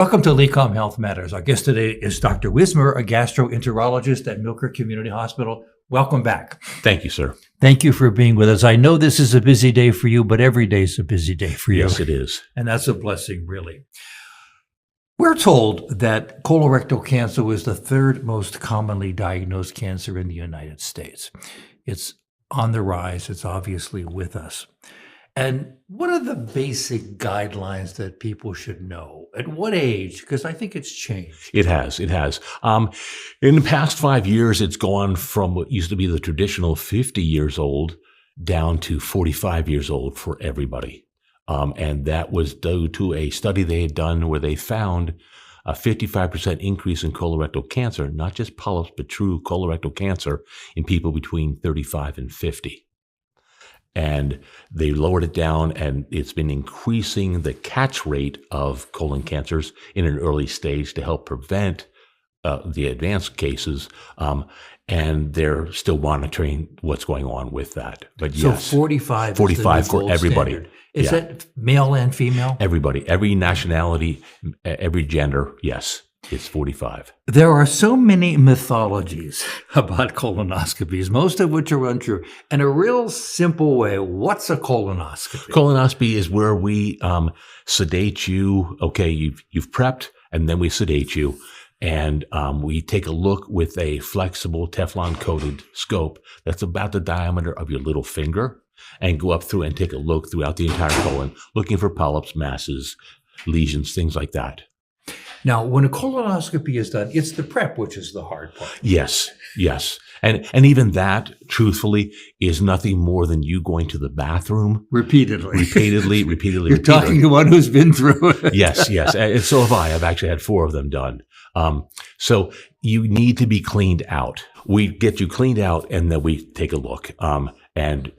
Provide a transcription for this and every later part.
Welcome to Lecom Health Matters. Our guest today is Dr. Wismer, a gastroenterologist at Milker Community Hospital. Welcome back. Thank you, sir. Thank you for being with us. I know this is a busy day for you, but every day is a busy day for you. Yes, it is. And that's a blessing, really. We're told that colorectal cancer was the third most commonly diagnosed cancer in the United States. It's on the rise. It's obviously with us. And what are the basic guidelines that people should know? At what age? Because I think it's changed. It has. In the past 5 years, it's gone from what used to be the traditional 50 years old down to 45 years old for everybody. And that was due to a study they had done where they found a 55% increase in colorectal cancer, not just polyps, but true colorectal cancer in people between 35 and 50. And they lowered it down, and it's been increasing the catch rate of colon cancers in an early stage to help prevent the advanced cases. And they're still monitoring what's going on with that. But yes, so 45 for everybody. Standard. Is that male and female? Everybody, every nationality, every gender, yes. It's 45. There are so many mythologies about colonoscopies, most of which are untrue. In a real simple way, what's a colonoscopy? Colonoscopy is where we sedate you. Okay, you've prepped, and then we sedate you. And we take a look with a flexible Teflon-coated scope that's about the diameter of your little finger and go up through and take a look throughout the entire colon, looking for polyps, masses, lesions, things like that. Now, when a colonoscopy is done, it's the prep, which is the hard part. Yes. And even that, truthfully, is nothing more than you going to the bathroom. Repeatedly. You're talking to one who's been through it. Yes. And so have I. I've actually had 4 of them done. So you need to be cleaned out. We get you cleaned out, and then we take a look. And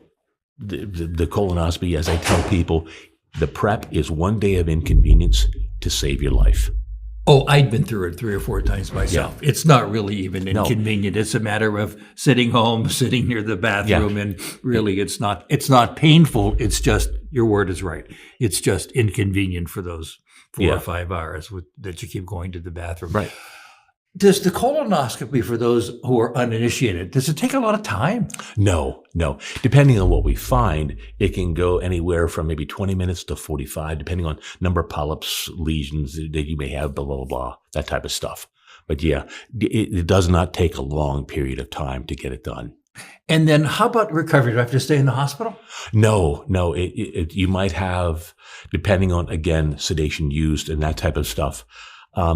the colonoscopy, as I tell people, the prep is 1 day of inconvenience to save your life. Oh, I'd been through it 3 or 4 times myself. Yeah. It's not really even inconvenient. No. It's a matter of sitting home, sitting near the bathroom, and really it's not painful. It's just, your word is right. It's just inconvenient for those 4 or 5 hours that you keep going to the bathroom. Right. Does the colonoscopy, for those who are uninitiated, does it take a lot of time? No. Depending on what we find, it can go anywhere from maybe 20 minutes to 45, depending on number of polyps, lesions that you may have, blah, blah, that type of stuff. But yeah, it does not take a long period of time to get it done. And then how about recovery? Do I have to stay in the hospital? No. You might have, depending on, again, sedation used and that type of stuff,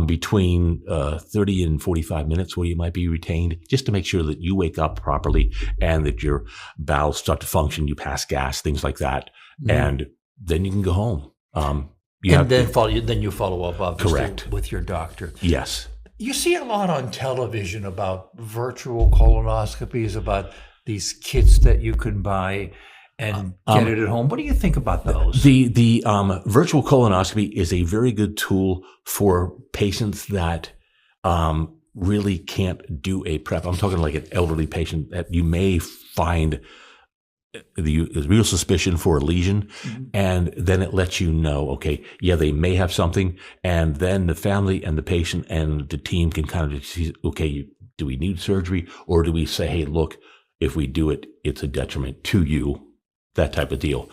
between 30 and 45 minutes where you might be retained, just to make sure that you wake up properly and that your bowels start to function, you pass gas, things like that. Mm-hmm. And then you can go home. Then you follow up, obviously, correct, with your doctor. Yes. You see a lot on television about virtual colonoscopies, about these kits that you can buy and get it at home. What do you think about those? The virtual colonoscopy is a very good tool for patients that really can't do a prep. I'm talking like an elderly patient that you may find the real suspicion for a lesion, and then it lets you know, okay, yeah, they may have something, and then the family and the patient and the team can kind of see, okay, do we need surgery, or do we say, hey, look, if we do it, it's a detriment to you. That type of deal.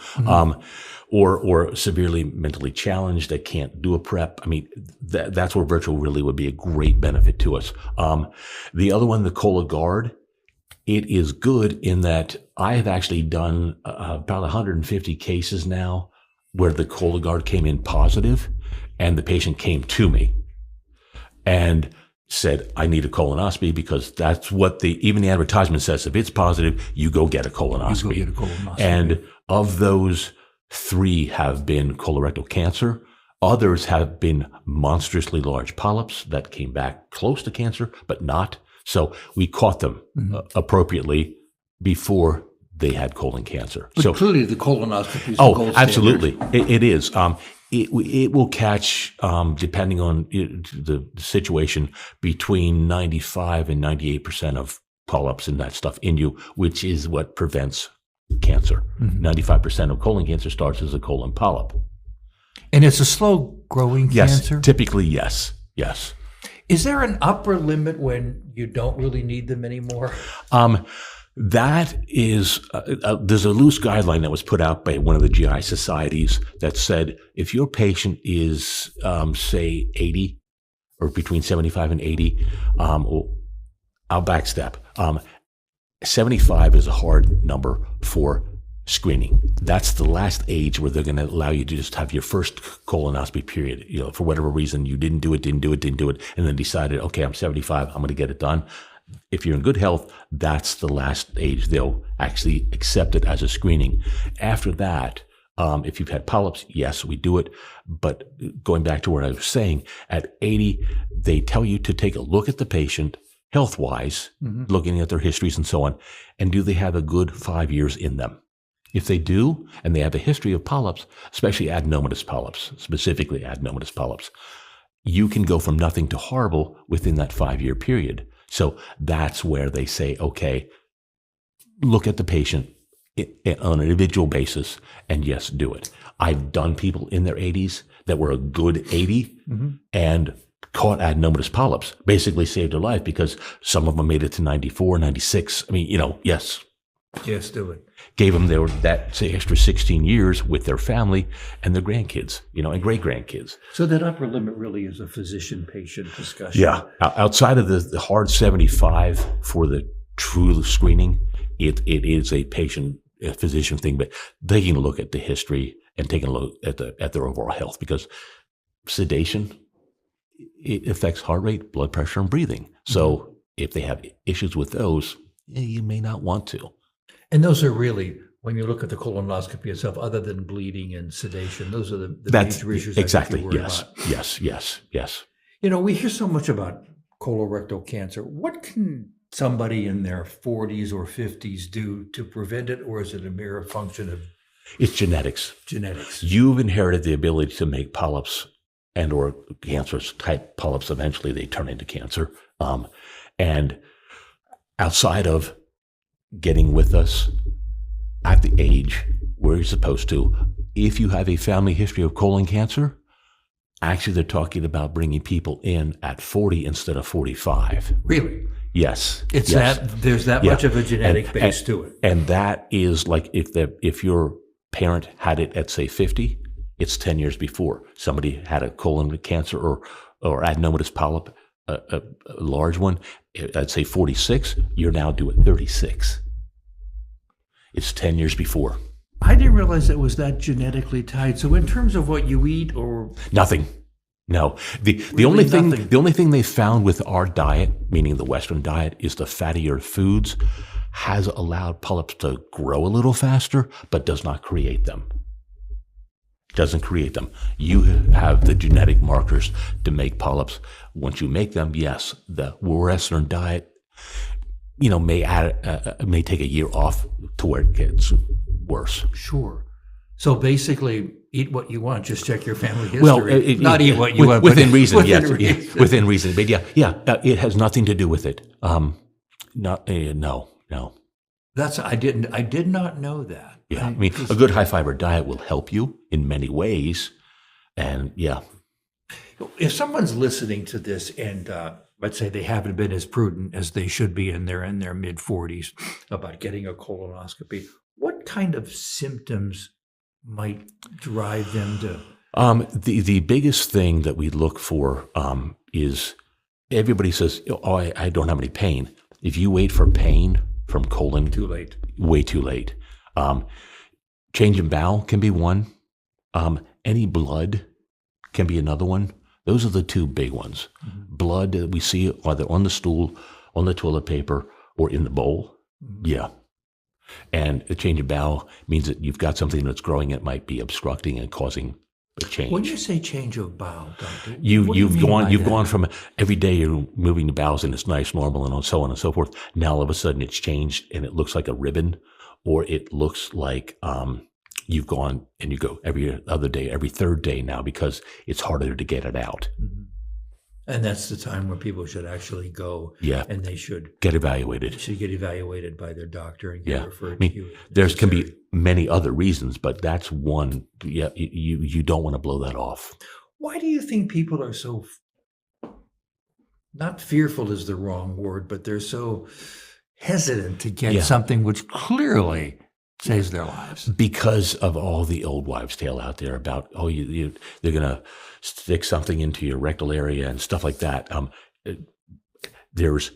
Or severely mentally challenged that can't do a prep. I mean, that's where virtual really would be a great benefit to us. The other one, the Cologuard, it is good in that I have actually done about 150 cases now where the Cologuard came in positive and the patient came to me and said, I need a colonoscopy, because that's what even the advertisement says. If it's positive, you go get a colonoscopy. And of those, 3 have been colorectal cancer. Others have been monstrously large polyps that came back close to cancer, but not. So we caught them appropriately before they had colon cancer. But clearly the colonoscopy is the gold standard. Absolutely. It is. It will catch, depending on the situation, between 95 and 98% of polyps and that stuff in you, which is what prevents cancer. 95% of colon cancer starts as a colon polyp. And it's a slow-growing Yes, cancer? typically, yes. Yes. Is there an upper limit when you don't really need them anymore? That is, there's a loose guideline that was put out by one of the GI societies that said if your patient is, say, 80 or between 75 and 80, I'll backstep. 75 is a hard number for screening. That's the last age where they're going to allow you to just have your first colonoscopy period. You know, for whatever reason, you didn't do it, and then decided, okay, I'm 75, I'm going to get it done. If you're in good health, that's the last age they'll actually accept it as a screening. After that, if you've had polyps, yes, we do it. But going back to what I was saying, at 80, they tell you to take a look at the patient health-wise, looking at their histories and so on, and do they have a good 5 years in them? If they do, and they have a history of polyps, especially adenomatous polyps, specifically adenomatous polyps, you can go from nothing to horrible within that 5-year period. So that's where they say, okay, look at the patient on an individual basis, and yes, do it. I've done people in their 80s that were a good 80 and caught adenomatous polyps, basically saved their life because some of them made it to 94, 96. I mean, yes. Yes, do it. Gave them that extra 16 years with their family and their grandkids, and great-grandkids. So that upper limit really is a physician-patient discussion. Yeah. Outside of the hard 75 for the true screening, it is a physician thing, but taking a look at the history and taking a look at their overall health, because sedation, it affects heart rate, blood pressure, and breathing. So if they have issues with those, you may not want to. And those are really, when you look at the colonoscopy itself, other than bleeding and sedation, those are the major issues. Exactly. I think you worry about. Yes. We hear so much about colorectal cancer. What can somebody in their 40s or 50s do to prevent it, or is it a mere function of It's genetics. genetics? You've inherited the ability to make polyps and or cancerous type polyps. Eventually they turn into cancer. And outside of getting with us at the age where you're supposed to, if you have a family history of colon cancer, actually they're talking about bringing people in at 40 instead of 45. Really? Yes. It's yes. There's that much of a genetic base to it. And that is like if your parent had it at, say, 50, it's 10 years before. Somebody had a colon cancer or adenomatous polyp, a large one, I'd say 46, you're now doing 36. It's 10 years before. I didn't realize it was that genetically tied. So in terms of what you eat or... Nothing. No. The Really only thing they found with our diet, meaning the Western diet, is the fattier foods has allowed polyps to grow a little faster, but does not create them. Doesn't create them. You have the genetic markers to make polyps. Once you make them, yes, the Western diet, may take a year off to where it gets worse. Sure. So basically, eat what you want. Just check your family history. Well, not eat what you want. Within reason, yes. Reason. Within reason. But it has nothing to do with it. No. I did not know that. Yeah, I mean, a good high fiber diet will help you in many ways. And if someone's listening to this and let's say they haven't been as prudent as they should be and they're in their mid 40s about getting a colonoscopy, what kind of symptoms might drive them to? The biggest thing that we look for is everybody says, "Oh, I don't have any pain." If you wait for pain from colon, Too late. Way too late. Change in bowel can be one. Any blood can be another one. Those are the two big ones. Mm-hmm. Blood that we see either on the stool, on the toilet paper, or in the bowl. Mm-hmm. Yeah. And a change in bowel means that you've got something that's growing. It might be obstructing and causing a change. When you say change of bowel, doctor, you've gone from every day you're moving the bowels and it's nice, normal, and so on and so forth. Now all of a sudden it's changed and it looks like a ribbon, or it looks like you've gone and you go every other day, every third day now because it's harder to get it out. Mm-hmm. And that's the time when people should actually go, Yeah. and they should Get evaluated. get evaluated by their doctor and get Yeah. referred I mean, to you. if There can be necessary. many other reasons, but that's one. Yeah, you don't want to blow that off. Why do you think people are so, not fearful is the wrong word, but they're so hesitant to get Yeah. something which clearly saves their lives? Because of all the old wives' tale out there about, they're going to stick something into your rectal area and stuff like that. There's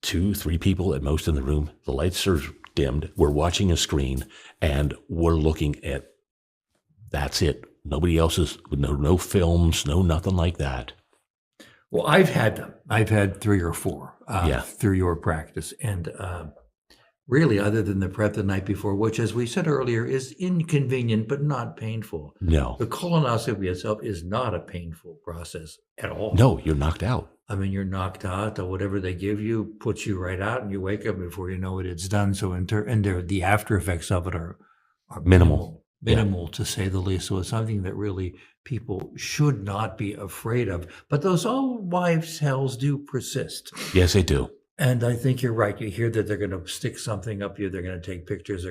2-3 people at most in the room. The lights are dimmed. We're watching a screen and we're looking at, that's it. Nobody else is, no films, no nothing like that. Well, I've had them. I've had 3 or 4 Yeah. through your practice. And really, other than the prep the night before, which, as we said earlier, is inconvenient but not painful. No, The colonoscopy itself is not a painful process at all. no, you're knocked out. I mean, you're knocked out, or whatever they give you puts you right out, and you wake up before you know it, it's done. So, the after effects of it are Minimal. minimal to say the least. So, it's something that really people should not be afraid of. But those old wives' tales do persist. Yes, they do. And I think you're right. You hear that they're going to stick something up you, they're going to take pictures,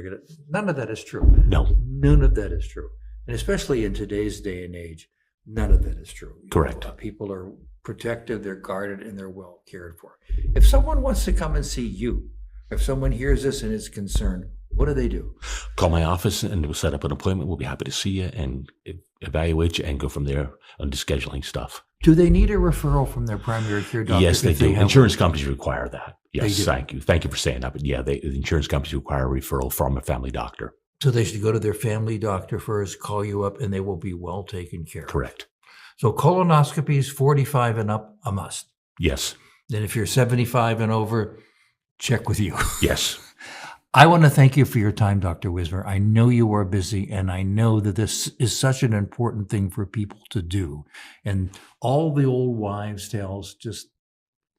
none of that is true. No, None of that is true. And especially in today's day and age, none of that is true. Correct. People are protected, they're guarded, and they're well cared for. If someone wants to come and see you, if someone hears this and is concerned, what do they do? call my office and we'll set up an appointment. We'll be happy to see you and evaluate you and go from there on the scheduling stuff. Do they need a referral from their primary care doctor? Yes, they if do. have Insurance one? companies require that. Yes, do. thank you. Thank you for saying that. But yeah, the insurance companies require a referral from a family doctor. So they should go to their family doctor first, call you up, and they will be well taken care of. Correct. So colonoscopies, 45 and up, a must. Yes. Then if you're 75 and over, check with you. Yes. I want to thank you for your time, Dr. Wismer. I know you are busy, and I know that this is such an important thing for people to do. And all the old wives' tales, just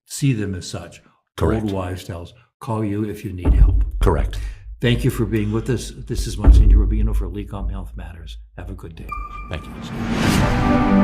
see them as such. Correct. Old wives' tales. Call you if you need help. Correct. Thank you for being with us. This is Monsignor Rubino for Lecom Health Matters. Have a good day. Thank you.